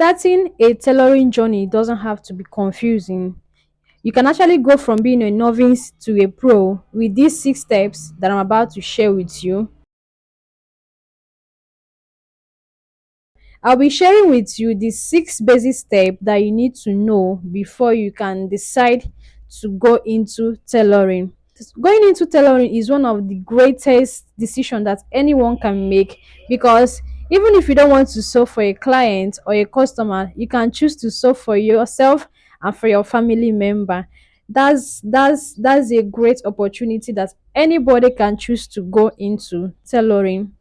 Starting a tailoring journey doesn't have to be confusing. You can actually go from being a novice to a pro with these 6 steps that I'm about to share with you. I'll be sharing with you the 6 basic steps that you need to know before you can decide to go into tailoring. Going into tailoring is one of the greatest decisions that anyone can make, because even if you don't want to sew for a client or a customer, you can choose to sew for yourself and for your family member. That's a great opportunity that anybody can choose to go into tailoring.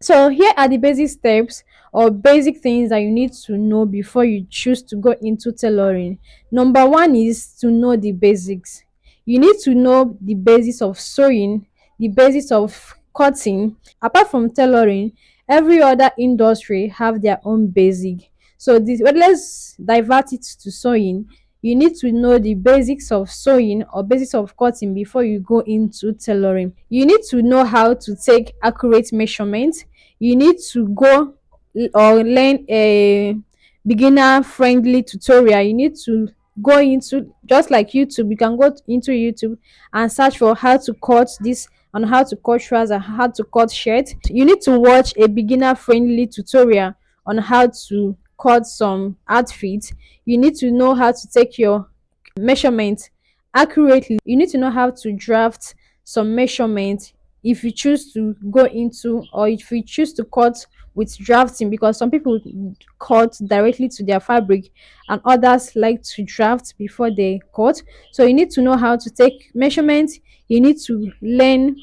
So here are the basic steps or basic things that you need to know before you choose to go into tailoring. Number one is to know the basics. You need to know the basics of sewing, the basics of cutting. Apart from tailoring, every other industry have their own basic. So this, but let's divert it to sewing. You need to know the basics of sewing or basics of cutting before you go into tailoring. You need to know how to take accurate measurements. You need to go or learn a beginner friendly tutorial. You need to go into, just like YouTube, you can go into YouTube and search for how to cut this and how to cut trousers and how to cut shirt. You need to watch a beginner friendly tutorial on how to cut some outfits. You need to know how to take your measurements accurately. You need to know how to draft some measurements if you choose to go into, or if you choose to cut with drafting, because some people cut directly to their fabric and others like to draft before they cut. So you need to know how to take measurements. You need to learn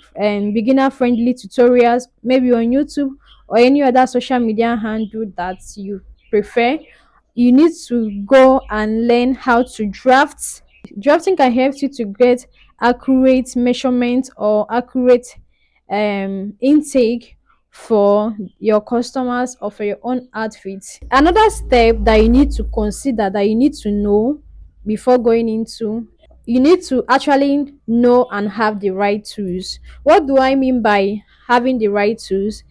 beginner friendly tutorials, maybe on YouTube or any other social media handle that you prefer. You need to go and learn how to draft. Drafting can help you to get accurate measurement or accurate intake for your customers or for your own outfits. Another step that you need to consider, that you need to know before going into, you need to actually know and have the right tools. What do I mean by having the right tools?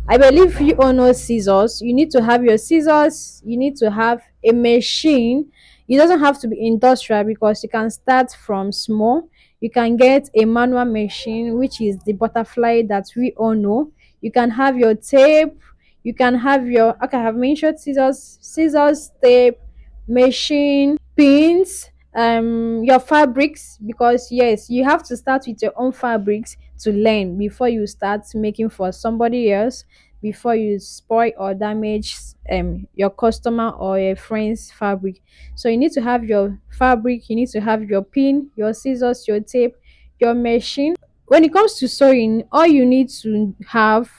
I believe you all know scissors. You need to have your scissors. You need to have a machine. It doesn't have to be industrial, because you can start from small. You can get a manual machine, which is the butterfly that we all know. You can have your tape. You can have your, okay, I have mentioned scissors, tape, machine, pins, your fabrics, because yes, you have to start with your own fabrics to learn before you start making for somebody else, before you spoil or damage your customer or a friend's fabric. So you need to have your fabric, you need to have your pin, your scissors, your tape, your machine. When it comes to sewing, all you need to have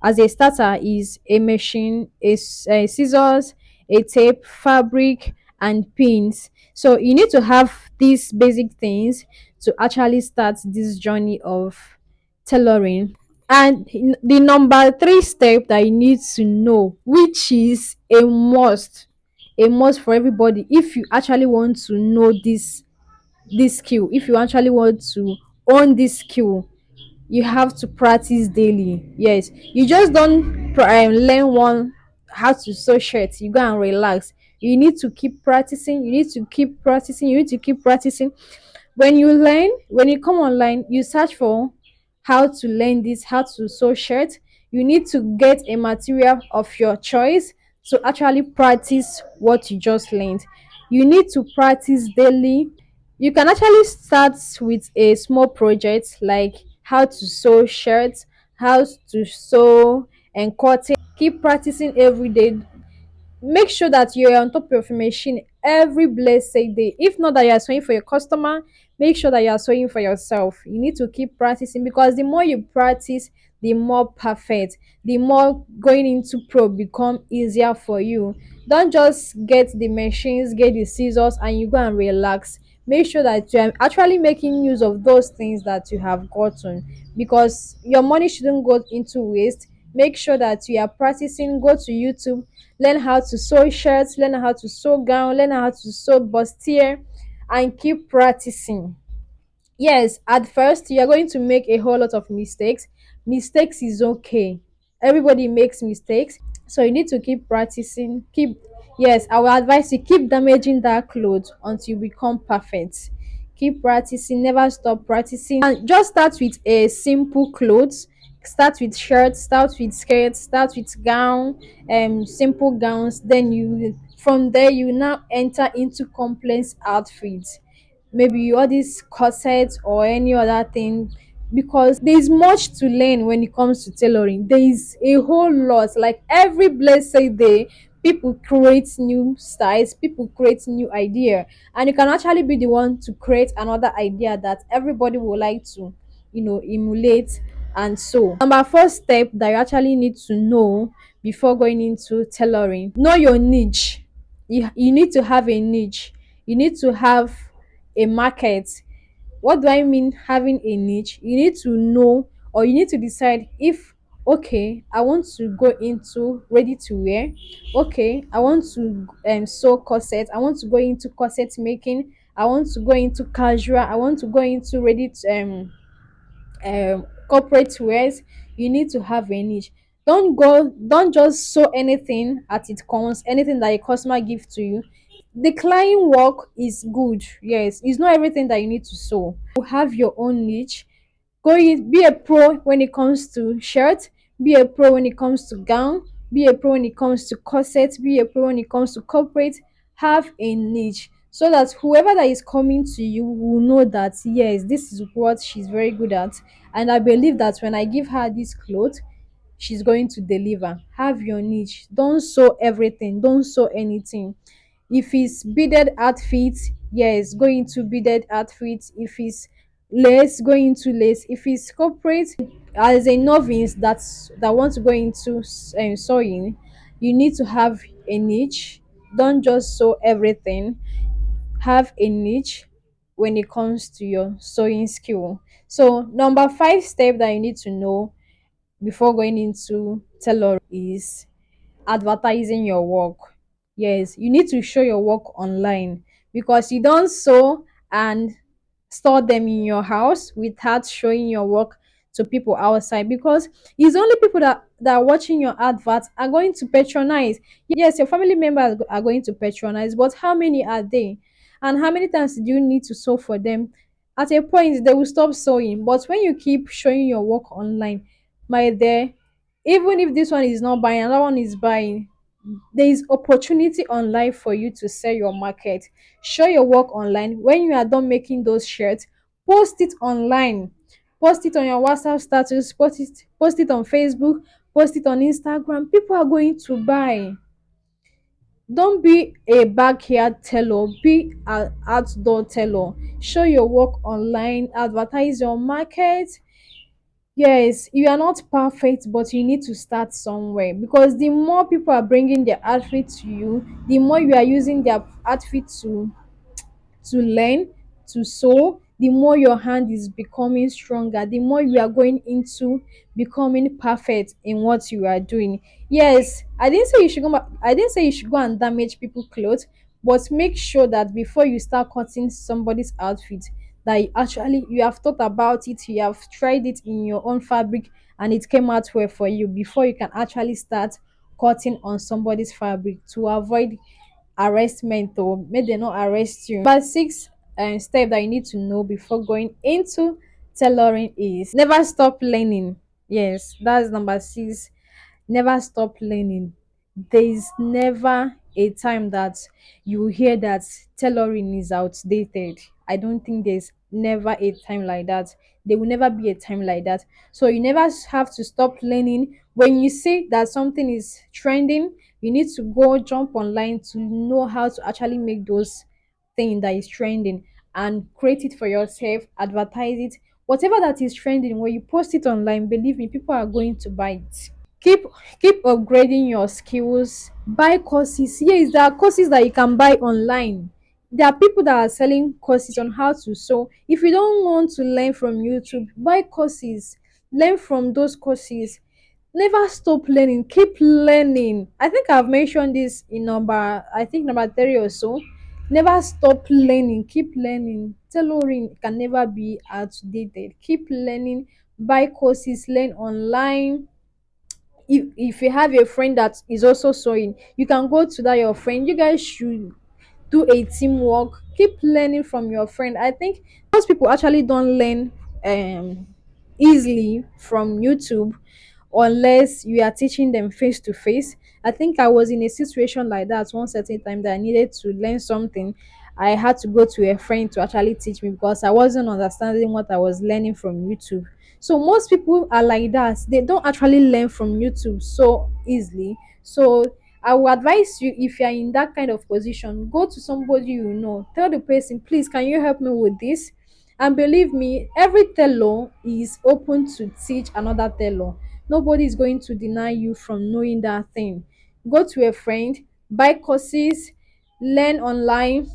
as a starter is a machine, a scissors, a tape, fabric, and pins. So you need to have these basic things to actually start this journey of tailoring. And the number three step that you need to know, which is a must for everybody, if you actually want to know this skill, if you actually want to own this skill, you have to practice daily. Yes, you just don't learn one how to sew shirt, you go and relax. You need to keep practicing, you need to keep practicing, you need to keep practicing. When you learn, when you come online, you search for how to learn this, how to sew shirt. You need to get a material of your choice to actually practice what you just learned. You need to practice daily. You can actually start with a small project like how to sew shirts, how to sew and cutting. Keep practicing every day. Make sure that you're on top of your machine every blessed day. If not that you are sewing for your customer, make sure that you are sewing for yourself. You need to keep practicing, because the more you practice, the more perfect, the more going into pro become easier for you. Don't just get the machines, get the scissors and you go and relax. Make sure that you are actually making use of those things that you have gotten, because your money shouldn't go into waste. Make sure that you are practicing. Go to YouTube, learn how to sew shirts, learn how to sew gown, learn how to sew bustier, and keep practicing. Yes, at first you are going to make a whole lot of mistakes. Mistakes is okay. Everybody makes mistakes. So you need to keep practicing. Keep Yes, I will advise you keep damaging that clothes until you become perfect. Keep practicing, never stop practicing. And just start with a simple clothes. Start with shirts, start with skirts, start with gown, simple gowns. Then you from there you now enter into complex outfits, maybe all these corsets or any other thing, because there is much to learn when it comes to tailoring. There is a whole lot, like every blessed day people create new styles, people create new idea, and you can actually be the one to create another idea that everybody would like to, emulate. And so number first step that you actually need to know before going into tailoring, know your niche. You need to have a niche. You need to have a market. What do I mean having a niche? You need to know, or you need to decide if, okay, I want to go into ready to wear. Okay, I want to sew corset. I want to go into corset making. I want to go into casual. I want to go into ready to corporate wears. You need to have a niche. Don't just sew anything at it comes, anything that a customer give to you. Decline work is good, yes, it's not everything that you need to sew. You have your own niche. Be a pro when it comes to shirt, be a pro when it comes to gown, be a pro when it comes to corset, be a pro when it comes to corporate. Have a niche so that whoever that is coming to you will know that yes, this is what she's very good at, and I believe that when I give her this clothes, she's going to deliver. Have your niche. Don't sew everything, don't sew anything. If it's beaded outfits, yes, go into beaded outfits. If it's lace, go into lace. If it's corporate, as a novice that wants to go into sewing, you need to have a niche. Don't just sew everything. Have a niche when it comes to your sewing skill. So number five step that you need to know before going into tailoring is advertising your work. Yes, you need to show your work online, because you don't sew and store them in your house without showing your work to people outside, because it's only people that are watching your advert are going to patronize. Yes, your family members are going to patronize, but how many are they? And how many times do you need to sew for them? At a point they will stop sewing. But when you keep showing your work online, my dear, even if this one is not buying, another one is buying. There is opportunity online for you to sell your market. Show your work online. When you are done making those shirts, post it online. Post it on your WhatsApp status, post it on Facebook, post it on Instagram. People are going to buy. Don't be a backyard teller, be an outdoor teller. Show your work online, advertise your market. Yes, you are not perfect, but you need to start somewhere, because the more people are bringing their outfit to you, the more you are using their outfit to learn, to sew, the more your hand is becoming stronger, the more you are going into becoming perfect in what you are doing. Yes, I didn't say you should go and damage people's clothes, but make sure that before you start cutting somebody's outfit, that you have thought about it, you have tried it in your own fabric, and it came out well for you before you can actually start cutting on somebody's fabric, to avoid arrestment, or may they not arrest you. But six step that you need to know before going into tailoring is never stop learning. Yes, that's number six. Never stop learning. There is never a time that you hear that tailoring is outdated. I don't think there's never a time like that. There will never be a time like that. So you never have to stop learning. When you see that something is trending, you need to go jump online to know how to actually make those thing that is trending, and create it for yourself, advertise it. Whatever that is trending, when you post it online, believe me, people are going to buy it. Keep upgrading your skills. Buy courses. Yes, there are courses that you can buy online. There are people that are selling courses on how to sew. If you don't want to learn from YouTube, buy courses. Learn from those courses. Never stop learning. Keep learning. I think I've mentioned this in number three or so. Never stop learning. Keep learning. Tailoring can never be outdated. Keep learning. Buy courses. Learn online. if you have a friend that is also sewing, you can go to that your friend. You guys should do a teamwork. Keep learning from your friend. I think most people actually don't learn um easily from YouTube unless you are teaching them face to face. I think I was in a situation like that one certain time that I needed to learn something. I had to go to a friend to actually teach me because I wasn't understanding what I was learning from YouTube. So most people are like that. They don't actually learn from YouTube so easily. So I would advise you, if you're in that kind of position, go to somebody you know, tell the person, please, can you help me with this? And believe me, every tailor is open to teach another tailor. Nobody is going to deny you from knowing that thing. Go to a friend, buy courses, learn online.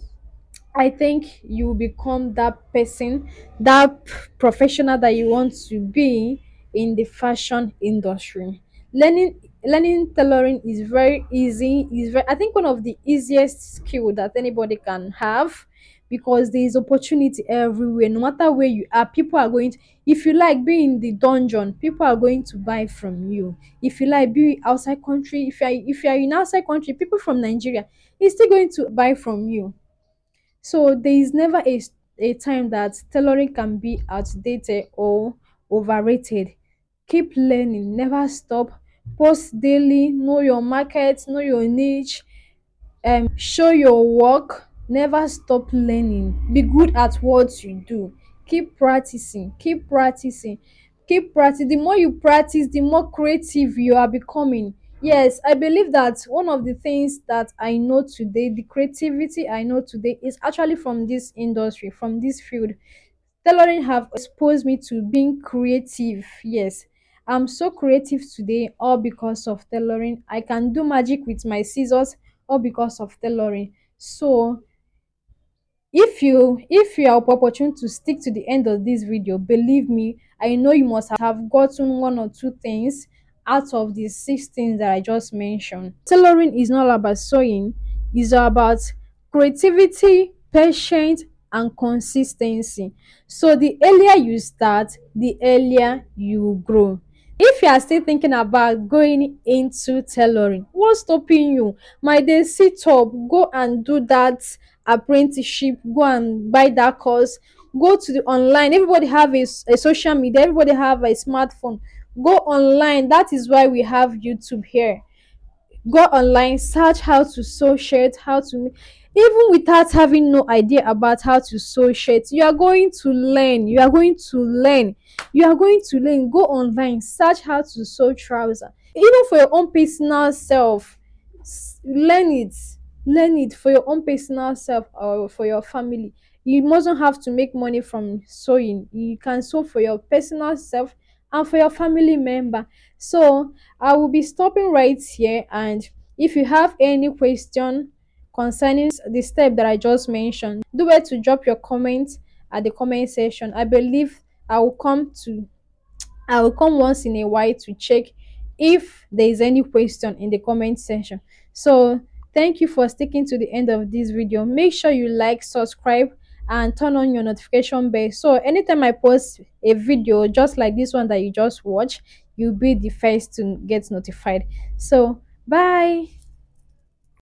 I think you will become that person, that professional that you want to be in the fashion industry. Learning tailoring is very easy. Is very, I think, one of the easiest skill that anybody can have, because there is opportunity everywhere. No matter where you are, people are going to, if you like be in the dungeon, people are going to buy from you. If you like be outside country, if you are in outside country, people from Nigeria is still going to buy from you. So there is never a time that tailoring can be outdated or overrated. Keep learning, never stop. Post daily, know your market, know your niche, show your work, never stop learning, be good at what you do, keep practicing, keep practicing, keep practicing. The more you practice, the more creative you are becoming. Yes, I believe that one of the things that I know today, the creativity I know today, is actually from this industry, from this field. Tailoring have exposed me to being creative. Yes, I'm so creative today, all because of tailoring. I can do magic with my scissors, all because of tailoring. So if you are opportune to stick to the end of this video, believe me, I know you must have gotten one or two things out of the six things that I just mentioned. Tailoring is not about sewing, it's about creativity, patience, and consistency. So the earlier you start, the earlier you grow. If you are still thinking about going into tailoring, what's stopping you? My dear, sit up, go and do that apprenticeship, go and buy that course, go to the online. Everybody have a social media, everybody have a smartphone. Go online. That is why we have YouTube here. Go online, search how to sew shirts, how to even without having no idea about how to sew shirts, you are going to learn, you are going to learn. Go online, search how to sew trouser, even for your own personal self. Learn it, learn it for your own personal self or for your family. You mustn't have to make money from sewing. You can sew for your personal self and for your family member. So I will be stopping right here, and if you have any question concerning the step that I just mentioned, do well to drop your comments at the comment section. I believe I will come once in a while to check if there is any question in the comment section. So thank you for sticking to the end of this video. Make sure you like, subscribe, and turn on your notification bell. So anytime I post a video just like this one that you just watched, you'll be the first to get notified. So bye.